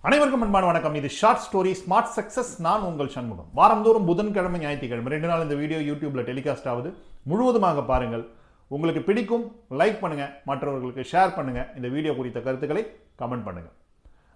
அனைவருக்கும் அன்பான வணக்கம். இது ஷார்ட் ஸ்டோரி ஸ்மார்ட் சக்சஸ். நான் உங்கள் சண்முகம். வாரந்தோறும் புதன்கிழமை, ஞாயிற்றுக்கிழமை 2 நாள் இந்த வீடியோ யூடியூப்ல டெலிகாஸ்ட் ஆகுது. முழுவதுமாக பாருங்கள். உங்களுக்கு பிடிக்கும், லைக் பண்ணுங்க, மற்றவர்களுக்கு ஷேர் பண்ணுங்க. இந்த வீடியோ குறித்த கருத்துக்களை கமெண்ட் பண்ணுங்க.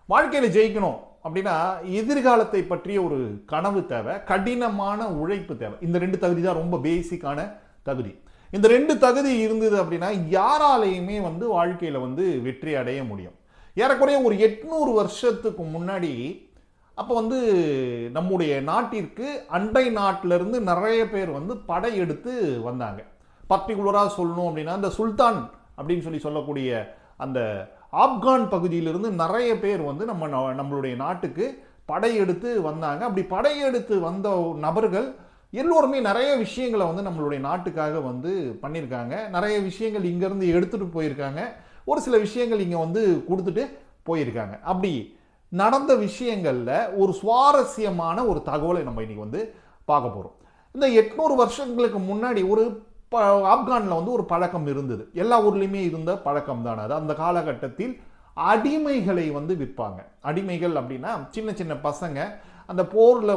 வாழ்க்கையில் ஜெயிக்கணும் அப்படின்னா எதிர்காலத்தை பற்றிய ஒரு கனவு தேவை, கடினமான உழைப்பு தேவை. இந்த 2 தகுதி தான் ரொம்ப பேசிக்கான தகுதி. இந்த 2 தகுதி இருந்தது அப்படின்னா யாராலையுமே வாழ்க்கையில வெற்றி அடைய முடியும். ஏறக்குறைய ஒரு 800 வருஷத்துக்கு முன்னாடி அப்போ நம்முடைய நாட்டிற்கு அண்டை நாட்டிலிருந்து நிறைய பேர் படையெடுத்து வந்தாங்க. பர்டிகுலராக சொல்லணும் அப்படின்னா இந்த சுல்தான் அப்படின்னு சொல்லக்கூடிய அந்த ஆப்கான் பகுதியிலிருந்து நிறைய பேர் நம்மளுடைய நாட்டுக்கு படையெடுத்து வந்தாங்க. அப்படி படையெடுத்து வந்த நபர்கள் எல்லோருமே நிறைய விஷயங்களை நம்மளுடைய நாட்டுக்காக பண்ணியிருக்காங்க. நிறைய விஷயங்கள் இங்கேருந்து எடுத்துகிட்டு போயிருக்காங்க. ஒரு சில விஷயங்கள் இங்கே கொடுத்துட்டு போயிருக்காங்க. அப்படி நடந்த விஷயங்கள்ல ஒரு சுவாரஸ்யமான ஒரு தகவலை நம்ம இன்னைக்கு பார்க்க போறோம். இந்த 800 வருஷங்களுக்கு முன்னாடி ஒரு ஆப்கான்ல ஒரு பழக்கம் இருந்தது. எல்லா ஊர்லயுமே இருந்த பழக்கம் தான் அது. அந்த காலகட்டத்தில் அடிமைகளை விற்பாங்க. அடிமைகள் அப்படின்னா சின்ன சின்ன பசங்க அந்த போர்ல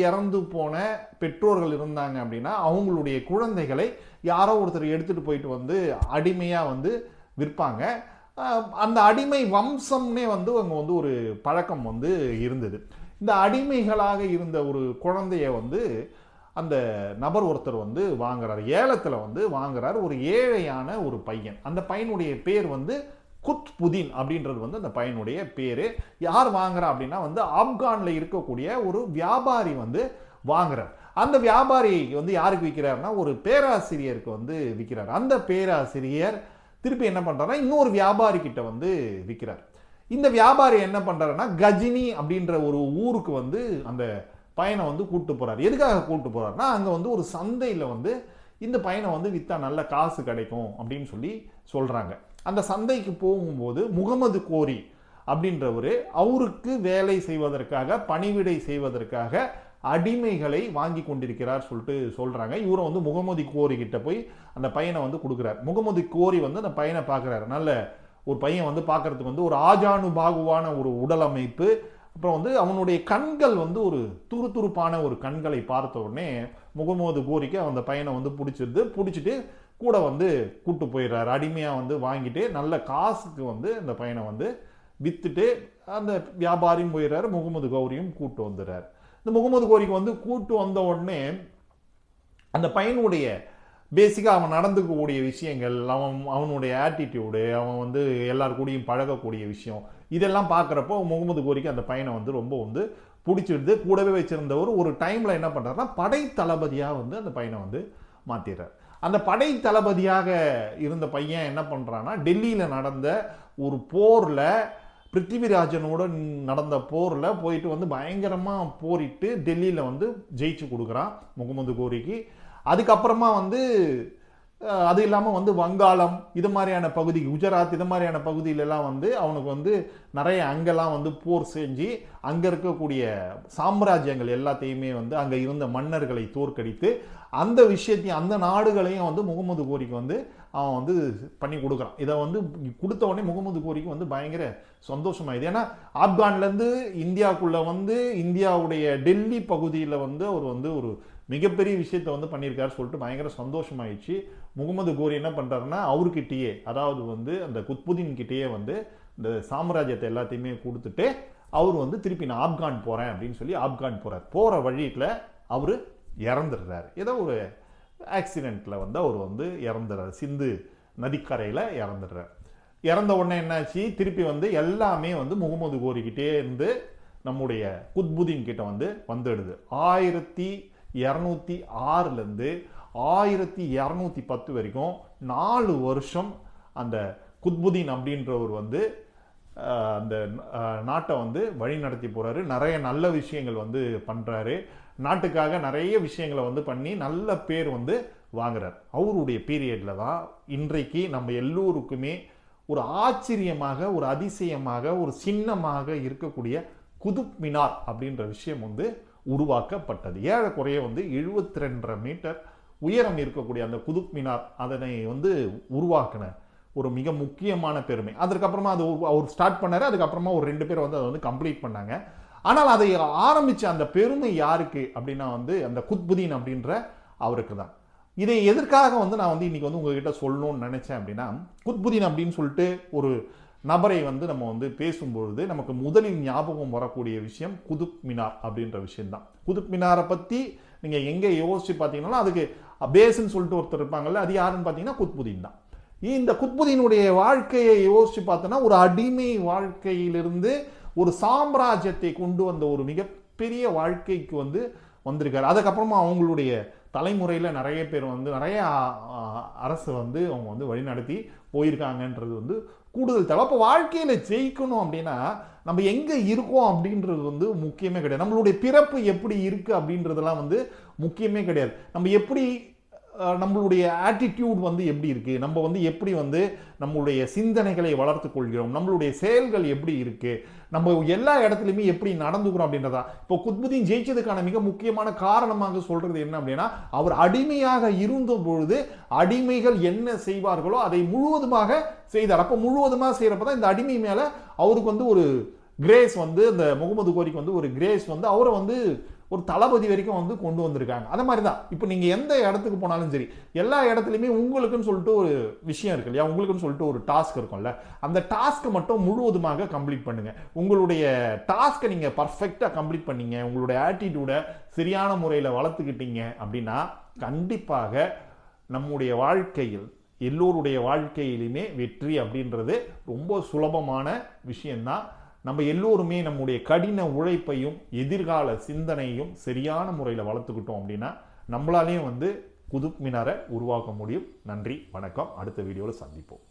இறந்து போன பெற்றோர்கள் இருந்தாங்க அப்படின்னா அவங்களுடைய குழந்தைகளை யாரோ ஒருத்தர் எடுத்துட்டு போயிட்டு அடிமையா விற்பாங்க. அந்த அடிமை வம்சம்னே அவங்க ஒரு பழக்கம் இருந்தது. இந்த அடிமைகளாக இருந்த ஒரு குழந்தைய அந்த நபர் ஒருத்தர் வாங்குறாரு, ஏலத்துல வாங்குறாரு. ஒரு ஏழையான ஒரு பையன். அந்த பையனுடைய பேர் குத்புதீன் அப்படின்றது அந்த பையனுடைய பேரு. யார் வாங்குறா அப்படின்னா ஆப்கான்ல இருக்கக்கூடிய ஒரு வியாபாரி வாங்குறார். அந்த வியாபாரி யாருக்கு விற்கிறாருன்னா ஒரு பேராசிரியருக்கு விற்கிறார். அந்த பேராசிரியர் திருப்பி என்ன பண்றாருன்னா இன்னொரு வியாபாரி கிட்ட விற்கிறார். இந்த வியாபாரி என்ன பண்றாருன்னா கஜினி அப்படின்ற ஒரு ஊருக்கு அந்த பையனை கூட்டு போறாரு. எதுக்காக கூட்டு போறாருன்னா அங்க ஒரு சந்தையில இந்த பையனை வித்தா நல்ல காசு கிடைக்கும் அப்படின்னு சொல்றாங்க. அந்த சந்தைக்கு போகும்போது முகமது கோரி அப்படின்றவரு அவருக்கு வேலை செய்வதற்காக, பணிவிடை செய்வதற்காக அடிமைகளை வாங்கி கொண்டிருக்கிறார் சொல்றாங்க. இவரை முகமது கோரி கிட்ட போய் அந்த பையனை கொடுக்குறார். முகமது கோரி அந்த பையனை பார்க்குறாரு. நல்ல ஒரு பையன் பார்க்கறதுக்கு ஒரு ஆஜானு பாகுவான ஒரு உடல் அமைப்பு. அப்புறம் அவனுடைய கண்கள் ஒரு துருதுருப்பான ஒரு கண்களை பார்த்த உடனே முகமது கோரிக்கு அந்த பையனை பிடிச்சிட்டு கூட கூட்டு போயிடுறாரு. அடிமையா வாங்கிட்டு நல்ல காசுக்கு அந்த பையனை வித்துட்டு அந்த வியாபாரியும் போயிடுறாரு, முகமது கௌரியும் கூட்டு வந்துடுறாரு. இந்த முகமது கோரிக்கு கூட்டு வந்த உடனே அந்த பையனுடைய பேசிக்கா அவன் நடந்துக்கக்கூடிய விஷயங்கள், அவனுடைய ஆட்டிடியூடு, அவன் எல்லாரு கூடயும் பழகக்கூடிய விஷயம், இதெல்லாம் பார்க்குறப்போ முகமது கோரிக்கு அந்த பையனை ரொம்ப பிடிச்சிடுது. கூடவே வச்சிருந்தவர் ஒரு டைம்ல என்ன பண்றாருன்னா படை தளபதியா அந்த பையனை மாத்திடுறார். அந்த படை தளபதியாக இருந்த பையன் என்ன பண்றான்னா டெல்லியில நடந்த ஒரு போர்ல, பிருத்திவிராஜனோட நடந்த போர்ல போயிட்டு பயங்கரமா போரிட்டு டெல்லியில ஜெயிச்சு கொடுக்குறான் முகமது கோரிக்கு. அதுக்கப்புறமா அது இல்லாமல் வங்காளம் இது மாதிரியான பகுதி, குஜராத் இது மாதிரியான பகுதியிலலாம் அவனுக்கு நிறைய அங்கெல்லாம் போர் செஞ்சு அங்கே இருக்கக்கூடிய சாம்ராஜ்யங்கள் எல்லாத்தையுமே அங்கே இருந்த மன்னர்களை தோற்கடித்து அந்த விஷயத்தையும் அந்த நாடுகளையும் முகமது கோரிக்கு அவன் பண்ணி கொடுக்குறான். இதை கொடுத்த உடனே முகமது கோரிக்கு பயங்கர சந்தோஷமாயிடுது. ஏன்னா ஆப்கான்லேருந்து இந்தியாவுக்குள்ள இந்தியாவுடைய டெல்லி பகுதியில் அவர் ஒரு மிகப்பெரிய விஷயத்தை பண்ணியிருக்காரு பயங்கர சந்தோஷமாயிடுச்சு. முகமது கோரி என்ன பண்றாருன்னா அவர்கிட்டயே, அதாவது அந்த குத்புதீன் கிட்டேயே இந்த சாம்ராஜ்யத்தை எல்லாத்தையுமே கொடுத்துட்டு அவர் திருப்பி நான் ஆப்கான் போறேன் அப்படின்னு ஆப்கான் போறார். போற வழியில அவரு இறந்துடுறாரு. ஏதோ ஒரு ஆக்சிடென்ட்ல அவர் இறந்துடுறாரு. சிந்து நதிக்கரையில இறந்துடுறாரு. இறந்த உடனே என்னாச்சு, திருப்பி எல்லாமே முகமது கோரிக்கிட்டே இருந்து நம்முடைய குத்புதீன் கிட்ட வந்துடுது. 1206 1210 வரைக்கும் 4 வருஷம் அந்த குத்புதீன் அப்படின்றவர் அந்த நாட்டை வழி நடத்தி போறாரு. நிறைய நல்ல விஷயங்கள் பண்றாரு. நாட்டுக்காக நிறைய விஷயங்களை பண்ணி நல்ல பேர் வாங்குறார். அவருடைய பீரியட்ல தான் இன்றைக்கு நம்ம எல்லோருக்குமே ஒரு ஆச்சரியமாக, ஒரு அதிசயமாக, ஒரு சின்னமாக இருக்கக்கூடிய குதுப் மினார் அப்படின்ற விஷயம் உருவாக்கப்பட்டது. ஏறக்குறைய 72.5 மீட்டர் உயரம் இருக்கக்கூடிய அந்த குதுப் மினார் அதனை உருவாக்கின ஒரு மிக முக்கியமான பெருமை. அதற்கப்புறமா அது அவர் ஸ்டார்ட் பண்ணாரு, அதுக்கப்புறமா ஒரு 2 பேர் வந்து அதை வந்து கம்ப்ளீட் பண்ணாங்க. ஆனால் அதை ஆரம்பிச்ச அந்த பெருமை யாருக்கு அப்படின்னா வந்து அந்த குத்புதீன் அப்படின்ற அவருக்கு தான். இதை எதற்காக வந்து நான் வந்து இன்னைக்கு வந்து உங்ககிட்ட சொல்லணும்னு நினைச்சேன் அப்படின்னா, குத்புதீன் அப்படின்னு சொல்லிட்டு ஒரு நபரை வந்து நம்ம வந்து பேசும்பொழுது நமக்கு முதலில் ஞாபகம் வரக்கூடிய விஷயம் குதுப் மினார் அப்படின்ற விஷயம்தான். குதுப் மினாரை பற்றி நீங்கள் எங்கே யோசிச்சு பார்த்தீங்கன்னா அதுக்கு பேஸ்ன்னு சொல்லிட்டு ஒருத்தர் இருப்பாங்கல்ல, அது யாருன்னு பார்த்தீங்கன்னா குத்புதீன் தான். இந்த குத்புதீனுடைய வாழ்க்கையை யோசிச்சு பார்த்தோன்னா ஒரு அடிமை வாழ்க்கையிலிருந்து ஒரு சாம்ராஜ்யத்தை கொண்டு வந்த ஒரு மிகப்பெரிய வாழ்க்கைக்கு வந்து வந்திருக்காரு. அதுக்கப்புறமா அவங்களுடைய தலைமுறையில் நிறைய பேர் வந்து நிறைய அரசு வந்து அவங்க வந்து வழிநடத்தி போயிருக்காங்கன்றது வந்து கூடுதல் தேவை. அப்போ வாழ்க்கையில் ஜெயிக்கணும் அப்படின்னா நம்ம எங்கே இருக்கோம் அப்படின்றது வந்து முக்கியமே கிடையாது. நம்மளுடைய பிறப்பு எப்படி இருக்குது அப்படின்றதெல்லாம் வந்து முக்கியமே கிடையாது. நம்ம எப்படி நம்மளுடைய ஆட்டிடியூட் வந்து எப்படி இருக்குது, நம்ம வந்து எப்படி வந்து நம்மளுடைய சிந்தனைகளை வளர்த்து கொள்கிறோம், நம்மளுடைய செயல்கள் எப்படி இருக்குது, நம்ம எல்லா இடத்துலையுமே எப்படி நடந்துக்கிறோம் அப்படின்றதா. இப்போ குத்புதீன் ஜெயிச்சதுக்கான மிக முக்கியமான காரணமாக சொல்றது என்ன அப்படின்னா, அவர் அடிமையாக இருந்த பொழுது அடிமைகள் என்ன செய்வார்களோ அதை முழுவதுமாக செய்தார். அப்போ முழுவதுமாக செய்யறப்ப தான் இந்த அடிமை மேல அவருக்கு வந்து ஒரு கிரேஸ் வந்து, இந்த முகமது கோரிக்கு வந்து ஒரு கிரேஸ் வந்து அவரை வந்து ஒரு தளபதி வரைக்கும் வந்து கொண்டு வந்திருக்காங்க. அந்த மாதிரி தான் இப்போ நீங்கள் எந்த இடத்துக்கு போனாலும் சரி, எல்லா இடத்துலையுமே உங்களுக்குன்னு சொல்லிட்டு ஒரு விஷயம் இருக்கு இல்லையா, உங்களுக்குன்னு சொல்லிட்டு ஒரு டாஸ்க் இருக்கும்ல, அந்த டாஸ்க்கை மட்டும் முழுவதுமாக கம்ப்ளீட் பண்ணுங்க. உங்களுடைய டாஸ்க்கை நீங்கள் பர்ஃபெக்டாக கம்ப்ளீட் பண்ணீங்க, உங்களுடைய ஆட்டிடியூடை சரியான முறையில் வளர்த்துக்கிட்டீங்க அப்படின்னா கண்டிப்பாக நம்முடைய வாழ்க்கையில் எல்லோருடைய வாழ்க்கையிலுமே வெற்றி அப்படின்றது ரொம்ப சுலபமான விஷயம்தான். நம்ம எல்லோருமே நம்முடைய கடின உழைப்பையும் எதிர்கால சிந்தனையும் சரியான முறையில் வளர்த்துக்கிட்டோம் அப்படின்னா நம்மளாலேயும் வந்து குதுப் மினாரை உருவாக்க முடியும். நன்றி, வணக்கம். அடுத்த வீடியோவில் சந்திப்போம்.